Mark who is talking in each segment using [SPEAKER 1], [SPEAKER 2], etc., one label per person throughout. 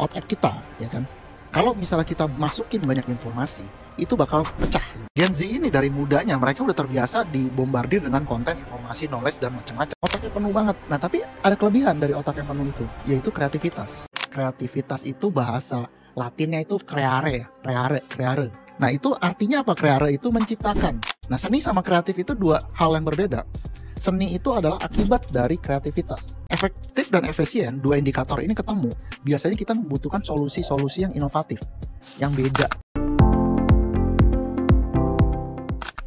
[SPEAKER 1] otak kita, ya kan? Kalau misalnya kita masukin banyak informasi, itu bakal pecah. Gen Z ini dari mudanya mereka udah terbiasa dibombardir dengan konten, informasi, knowledge, dan macam-macam. Otaknya penuh banget. Nah, tapi ada kelebihan dari otak yang penuh itu, yaitu kreativitas. Kreativitas itu bahasa Latinnya itu creare. Nah, itu artinya apa? Creare itu menciptakan. Nah, seni sama kreatif itu dua hal yang berbeda. Seni itu adalah akibat dari kreativitas. Efektif dan efisien, dua indikator ini ketemu. Biasanya kita membutuhkan solusi-solusi yang inovatif, yang beda.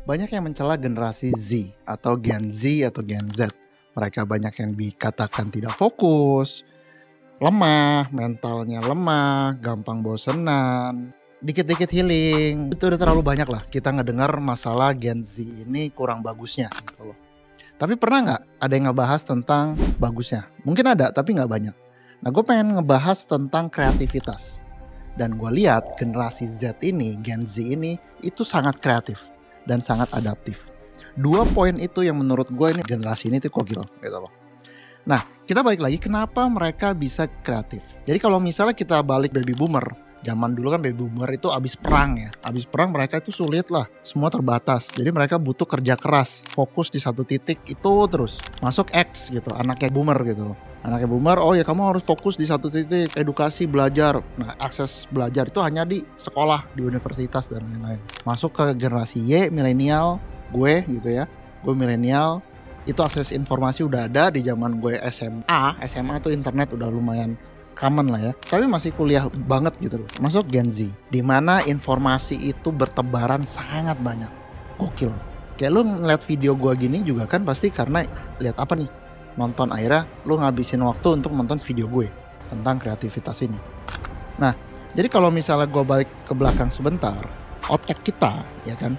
[SPEAKER 1] Banyak yang mencela generasi Z atau Gen Z atau Gen Z. Mereka banyak yang dikatakan tidak fokus, lemah, mentalnya lemah, gampang bosenan, dikit-dikit healing. Itu udah terlalu banyak lah kita ngedengar masalah Gen Z ini kurang bagusnya gitu loh. Tapi pernah nggak ada yang ngebahas tentang bagusnya? Mungkin ada, tapi nggak banyak. Nah, gue pengen ngebahas tentang kreativitas. Dan gue lihat generasi Z ini, Gen Z ini, itu sangat kreatif dan sangat adaptif. Dua poin itu yang menurut gue ini generasi ini tuh gokil gitu loh. Nah, kita balik lagi kenapa mereka bisa kreatif. Jadi kalau misalnya kita balik baby boomer, zaman dulu kan baby boomer itu abis perang ya. Abis perang mereka itu sulit lah, semua terbatas. Jadi mereka butuh kerja keras, fokus di satu titik itu terus. Masuk X gitu, anaknya boomer gitu loh. Anaknya boomer, oh ya kamu harus fokus di satu titik, edukasi, belajar. Nah, akses belajar itu hanya di sekolah, di universitas dan lain-lain. Masuk ke generasi Y, milenial, gue gitu ya. Gue milenial, itu akses informasi udah ada di zaman gue SMA tuh internet udah lumayan common lah ya, tapi masih kuliah banget gitu loh. Masuk Gen Z, dimana informasi itu bertebaran sangat banyak, gokil. Kayak lu ngeliat video gue gini juga kan pasti karena lihat apa nih, nonton, akhirnya lu ngabisin waktu untuk nonton video gue tentang kreativitas ini. Nah, jadi kalau misalnya gue balik ke belakang sebentar, otak kita ya kan,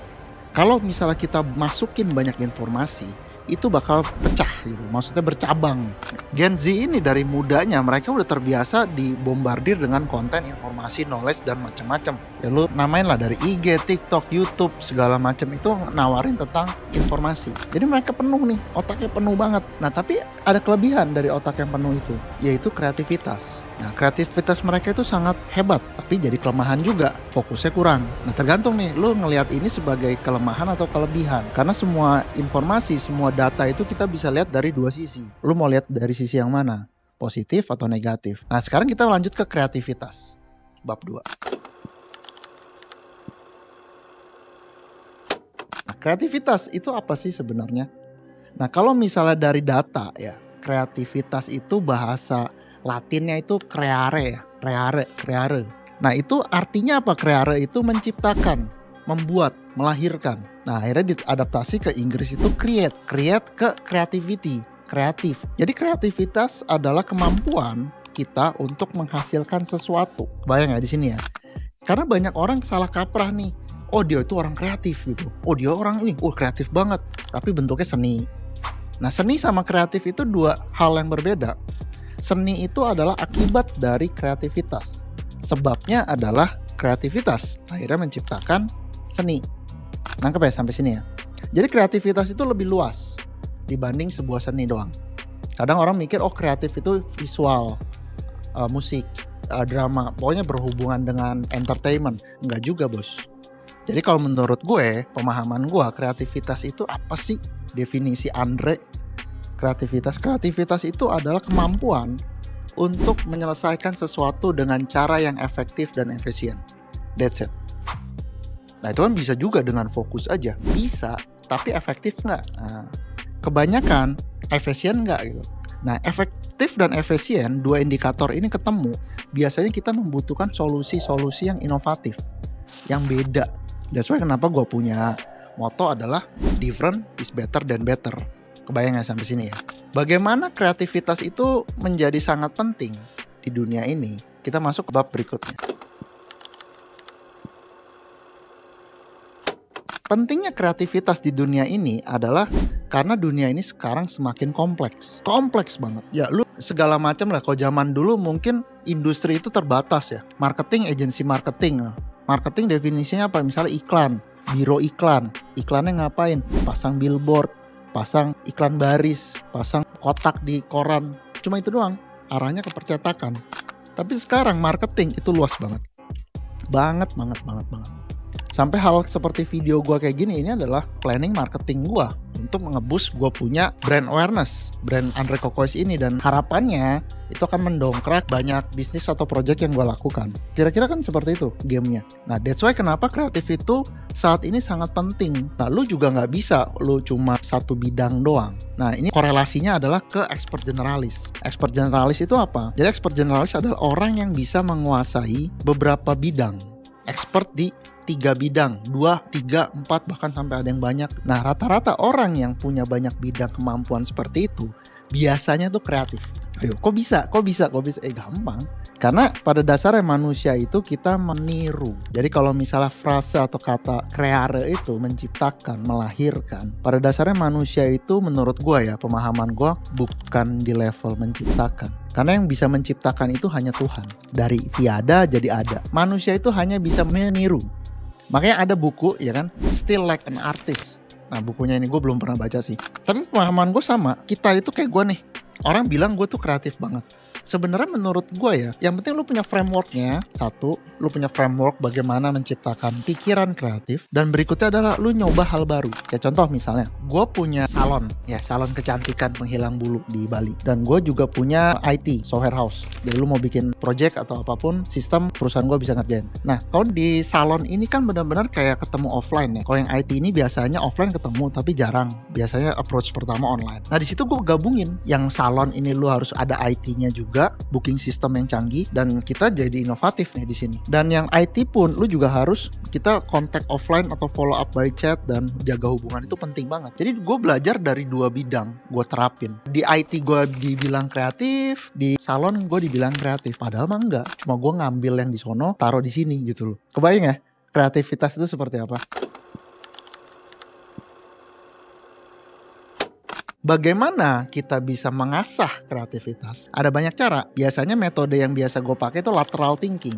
[SPEAKER 1] kalau misalnya kita masukin banyak informasi, itu bakal pecah gitu, maksudnya bercabang. Gen Z ini dari mudanya mereka udah terbiasa dibombardir dengan konten, informasi, knowledge, dan macam-macam. Ya lu namain lah dari IG, TikTok, YouTube, segala macam itu nawarin tentang informasi. Jadi mereka penuh nih, otaknya penuh banget. Nah, tapi ada kelebihan dari otak yang penuh itu, yaitu kreativitas. Nah, kreativitas mereka itu sangat hebat, tapi jadi kelemahan juga, fokusnya kurang. Nah, tergantung nih, lu ngelihat ini sebagai kelemahan atau kelebihan. Karena semua informasi, semua data itu kita bisa lihat dari dua sisi. Lu mau lihat dari sisi yang mana? Positif atau negatif? Nah, sekarang kita lanjut ke kreativitas. Bab 2. Nah, kreativitas itu apa sih sebenarnya? Nah, kalau misalnya dari data ya, kreativitas itu bahasa Latinnya itu creare. Nah, itu artinya apa? Creare itu menciptakan, membuat, melahirkan. Nah, akhirnya diadaptasi ke Inggris itu create ke creativity, kreatif. Jadi kreativitas adalah kemampuan kita untuk menghasilkan sesuatu. Bayang ya di sini ya. Karena banyak orang salah kaprah nih. Oh, dia itu orang kreatif gitu. Oh, dia orang ini, kreatif banget. Tapi bentuknya seni. Nah, seni sama kreatif itu dua hal yang berbeda. Seni itu adalah akibat dari kreativitas. Sebabnya adalah kreativitas akhirnya menciptakan seni. Nangkep ya sampai sini ya. Jadi kreativitas itu lebih luas dibanding sebuah seni doang. Kadang orang mikir kreatif itu visual, musik, drama, pokoknya berhubungan dengan entertainment. Enggak juga, bos. Jadi kalau menurut gue, pemahaman gue, kreativitas itu apa sih? Definisi Andre, kreativitas itu adalah kemampuan untuk menyelesaikan sesuatu dengan cara yang efektif dan efisien. That's it. Nah, itu kan bisa juga dengan fokus aja. Bisa, tapi efektif nggak? Nah, kebanyakan efisien nggak gitu. Nah, efektif dan efisien, dua indikator ini ketemu. Biasanya kita membutuhkan solusi-solusi yang inovatif, yang beda. That's why kenapa gue punya moto adalah different is better than better. Kebayang nggak sampai sini ya? Bagaimana kreativitas itu menjadi sangat penting di dunia ini? Kita masuk ke bab berikutnya. Pentingnya kreativitas di dunia ini adalah karena dunia ini sekarang semakin kompleks banget. Ya lu segala macam lah. Kalau zaman dulu mungkin industri itu terbatas ya. Marketing, agensi marketing. Marketing definisinya apa? Misalnya iklan, biro iklan. Iklannya ngapain? Pasang billboard, pasang iklan baris, pasang kotak di koran. Cuma itu doang. Arahnya ke percetakan. Tapi sekarang marketing itu luas banget. Banget. Sampai hal seperti video gue kayak gini, ini adalah planning marketing gue untuk nge-boost gue punya brand awareness, brand Andre Kokoes ini. Dan harapannya itu akan mendongkrak banyak bisnis atau project yang gue lakukan. Kira-kira kan seperti itu gamenya. Nah, that's why kenapa kreatif itu saat ini sangat penting. Nah, lu juga nggak bisa lu cuma satu bidang doang. Nah, ini korelasinya adalah ke expert generalis. Expert generalis itu apa? Jadi expert generalis adalah orang yang bisa menguasai beberapa bidang. Expert di 3 bidang, 2, 3, 4, bahkan sampai ada yang banyak. Nah, rata-rata orang yang punya banyak bidang kemampuan seperti itu biasanya tuh kreatif. Ayo, kok bisa? Gampang. Karena pada dasarnya manusia itu kita meniru. Jadi kalau misalnya frase atau kata creare itu menciptakan, melahirkan, pada dasarnya manusia itu menurut gue ya, pemahaman gue bukan di level menciptakan. Karena yang bisa menciptakan itu hanya Tuhan. Dari tiada jadi ada. Manusia itu hanya bisa meniru. Makanya ada buku ya kan, Still Like an Artist. Nah, bukunya ini gue belum pernah baca sih. Tapi pemahaman gue sama, kita itu kayak gue nih. Orang bilang gue tuh kreatif banget. Sebenarnya menurut gue ya, yang penting lu punya frameworknya. Satu, lu punya framework bagaimana menciptakan pikiran kreatif. Dan berikutnya adalah lu nyoba hal baru. Kayak contoh misalnya, gue punya salon. Ya, salon kecantikan penghilang bulu di Bali. Dan gue juga punya IT, software house. Jadi lu mau bikin project atau apapun, sistem perusahaan gue bisa ngerjain. Nah, kalau di salon ini kan benar-benar kayak ketemu offline ya. Kalau yang IT ini biasanya offline ketemu, tapi jarang. Biasanya approach pertama online. Nah, di situ gue gabungin. Yang salon ini lu harus ada IT-nya juga, booking system yang canggih, dan kita jadi inovatif nih di sini. Dan yang IT pun lu juga harus kita kontak offline atau follow up by chat dan jaga hubungan itu penting banget. Jadi gue belajar dari 2 bidang, gue terapin. Di IT gue dibilang kreatif, di salon gue dibilang kreatif. Padahal mah enggak, cuma gue ngambil yang di sono, taruh di sini gitu loh. Kebayang ya, kreativitas itu seperti apa? Bagaimana kita bisa mengasah kreativitas? Ada banyak cara. Biasanya metode yang biasa gue pakai itu lateral thinking.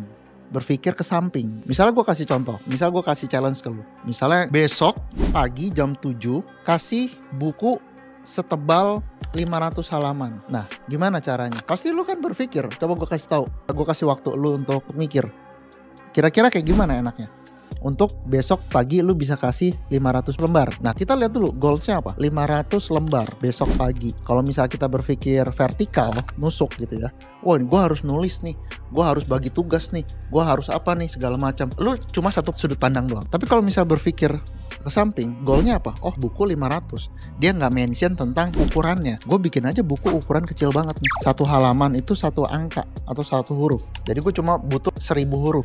[SPEAKER 1] Berpikir ke samping. Misalnya gue kasih contoh. Misal gue kasih challenge ke lu. Misalnya besok pagi jam 7 kasih buku setebal 500 halaman. Nah, gimana caranya? Pasti lu kan berpikir. Coba gue kasih tahu. Gue kasih waktu lu untuk mikir. Kira-kira kayak gimana enaknya? Untuk besok pagi lu bisa kasih 500 lembar. Nah, kita lihat dulu goalsnya apa? 500 lembar besok pagi. Kalau misalnya kita berpikir vertikal, nusuk gitu ya. Wah, gue harus nulis nih. Gue harus bagi tugas nih. Gue harus apa nih, segala macam. Lu cuma satu sudut pandang doang. Tapi kalau misal berpikir ke samping, goalnya apa? Oh, buku 500. Dia nggak mention tentang ukurannya. Gue bikin aja buku ukuran kecil banget nih. Satu halaman itu satu angka atau satu huruf. Jadi gue cuma butuh 1000 huruf.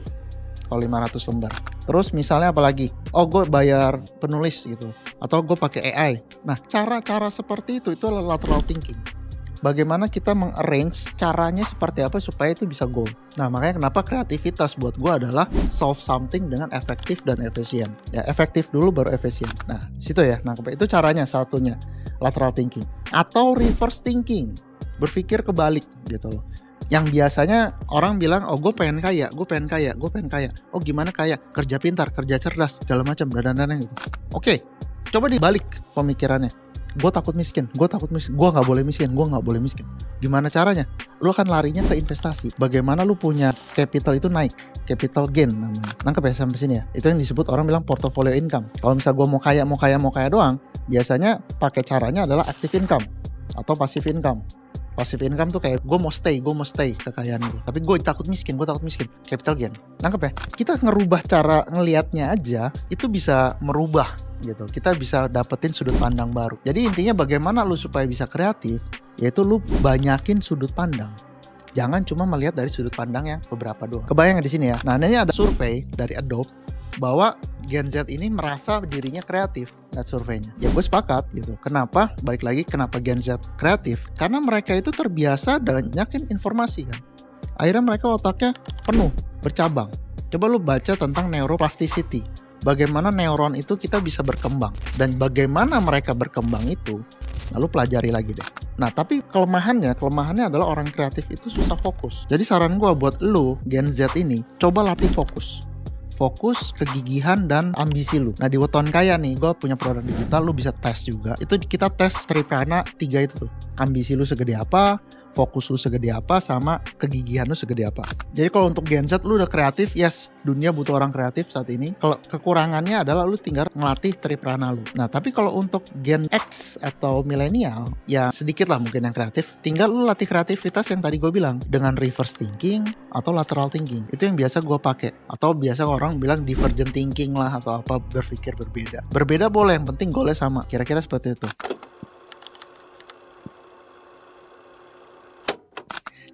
[SPEAKER 1] Kalau 500 lembar. Terus misalnya apa lagi? Oh, gue bayar penulis gitu. Atau gue pakai AI. Nah, cara-cara seperti itu adalah lateral thinking. Bagaimana kita mengarrange caranya seperti apa supaya itu bisa goal. Nah, makanya kenapa kreativitas buat gue adalah solve something dengan efektif dan efisien. Ya, efektif dulu baru efisien. Nah, situ ya. Nah, itu caranya satunya. Lateral thinking. Atau reverse thinking. Berpikir kebalik gitu loh. Yang biasanya orang bilang, oh gue pengen kaya. Oh gimana kaya? Kerja pintar, kerja cerdas, segala macam, dan gitu. Oke, coba dibalik pemikirannya. Gue takut miskin, gue gak boleh miskin. Gimana caranya? Lu akan larinya ke investasi. Bagaimana lu punya capital itu naik, capital gain namanya. Nangkep ya sampai sini ya? Itu yang disebut orang bilang portfolio income. Kalau misal gue mau kaya doang, biasanya pakai caranya adalah active income atau passive income. Passive income tuh kayak gue mau stay kekayaan gue. Tapi gue takut miskin. Capital gain. Nangkep ya? Kita ngerubah cara ngelihatnya aja, itu bisa merubah gitu. Kita bisa dapetin sudut pandang baru. Jadi intinya bagaimana lu supaya bisa kreatif, yaitu lu banyakin sudut pandang. Jangan cuma melihat dari sudut pandang yang beberapa doang. Kebayang di sini ya? Nah, ini ada survei dari Adobe bahwa Gen Z ini merasa dirinya kreatif. Lihat surveinya. Ya gue sepakat gitu. Kenapa? Balik lagi kenapa Gen Z kreatif? Karena mereka itu terbiasa banyakin informasi kan. Akhirnya mereka otaknya penuh, bercabang. Coba lu baca tentang neuroplasticity. Bagaimana neuron itu kita bisa berkembang. Dan bagaimana mereka berkembang itu, lalu pelajari lagi deh. Nah, tapi kelemahannya adalah orang kreatif itu susah fokus. Jadi saran gue buat lu, Gen Z ini, coba latih fokus, kegigihan, dan ambisi lu. Nah, di Weton Kaya nih, gue punya produk digital, lu bisa tes juga. Itu kita tes Tripana 3 itu tuh. Ambisi lu segede apa, fokus lu segede apa, sama kegigihan lu segede apa. Jadi kalau untuk Gen Z lu udah kreatif, yes, dunia butuh orang kreatif saat ini. Kalau kekurangannya adalah lu tinggal ngelatih triprana lu. Nah, tapi kalau untuk Gen X atau milenial, ya sedikit lah mungkin yang kreatif. Tinggal lu latih kreativitas yang tadi gue bilang dengan reverse thinking atau lateral thinking. Itu yang biasa gue pakai. Atau biasa orang bilang divergent thinking lah atau apa, berpikir berbeda. Berbeda boleh, yang penting goalnya sama. Kira-kira seperti itu.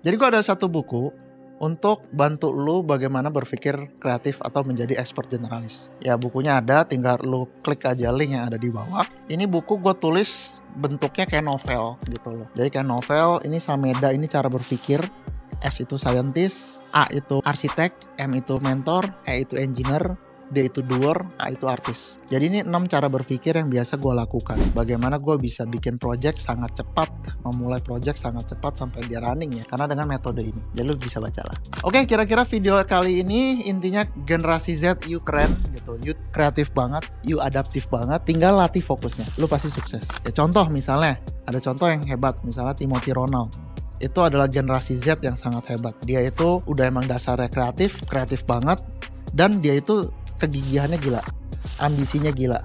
[SPEAKER 1] Jadi gue ada satu buku untuk bantu lu bagaimana berpikir kreatif atau menjadi expert generalis. Ya bukunya ada, tinggal lu klik aja link yang ada di bawah. Ini buku gue tulis bentuknya kayak novel gitu loh. Jadi kayak novel, ini Sameda ini cara berpikir. S itu scientist, A itu arsitek, M itu mentor, E itu engineer, D itu doer, A itu artis. Jadi ini 6 cara berpikir yang biasa gue lakukan. Bagaimana gue bisa bikin project sangat cepat, memulai project sangat cepat sampai dia running ya. Karena dengan metode ini. Jadi lu bisa baca lah. Oke, kira-kira video kali ini intinya generasi Z, you keren gitu. You kreatif banget, you adaptif banget. Tinggal latih fokusnya. Lu pasti sukses. Ya contoh misalnya, ada contoh yang hebat. Misalnya Timothy Ronald. Itu adalah generasi Z yang sangat hebat. Dia itu udah emang dasarnya kreatif banget. Dan dia itu kegigihannya gila, ambisinya gila,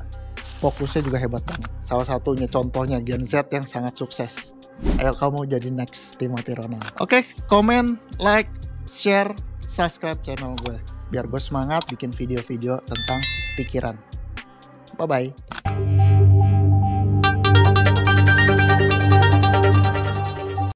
[SPEAKER 1] fokusnya juga hebat banget. Salah satunya contohnya Gen Z yang sangat sukses. Ayo kamu jadi next Timothy Ronald. Oke, komen, like, share, subscribe channel gue biar gue semangat bikin video-video tentang pikiran. Bye-bye.